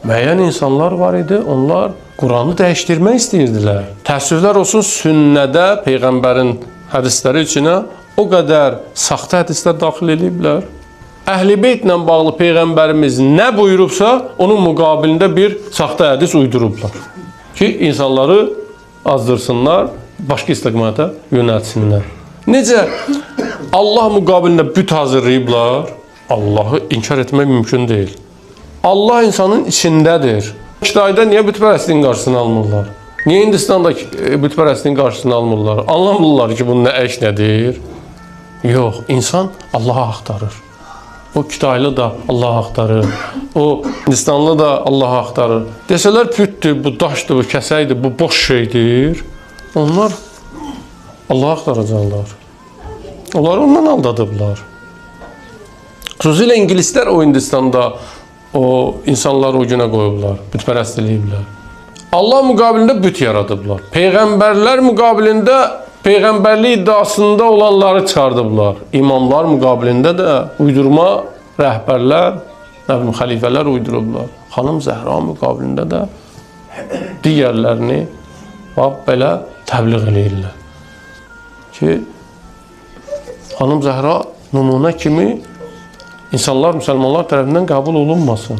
müəyyən insanlar var idi, onlar Quranı dəyişdirmək istəyirdilər. Təəssüflər olsun, sünnədə Peyğəmbərin hədisləri içinə o qədər saxta hədislər daxil ediblər. Əhl-i Beytlə bağlı Peyğəmbərimiz nə buyurubsa, onun müqabilində bir saxta hədis uydurublar. Ki, insanları azdırsınlar, başqa istiqamətə yönəltsinlər. Necə Allah müqabilində büt hazırlayıblar, Allahı inkar etmək mümkün deyil. Allah insanın içindədir. Kitayda niyə bütpərəstliyin qarşısını almırlar? Niyə Hindistanda bütpərəstliyin qarşısını almırlar? Anlamırlar ki, bunun nə əş nədir? Yox, insan Allahı axtarır. O Kitaylı da Allahı axtarır. O Hindistanlı da Allahı axtarır. Desələr pütdür, bu daşdır, bu kəsəkdir, bu boş şeydir. Onlar Allahı axtaracaqlar. Onları ondan aldadıblar. Xüsusilə ingilislər o Hindistanda o insanları o günə qoyublar, bütpərəstliyiblər. Allah müqabilində büt yaradıblar. Peyğəmbərlər müqabilində Peyğəmbərlik iddiasında olanları çıxardıblar. İmamlar müqabilində də uydurma rəhbərlər, xəlifələr uydurublar. Xanım Zəhra müqabilində də digərlərini belə təbliğ eləyirlər. Ki, Xanım Zəhra nümunə kimi insanlar, müsəlmanlar tərəfindən qəbul olunmasın.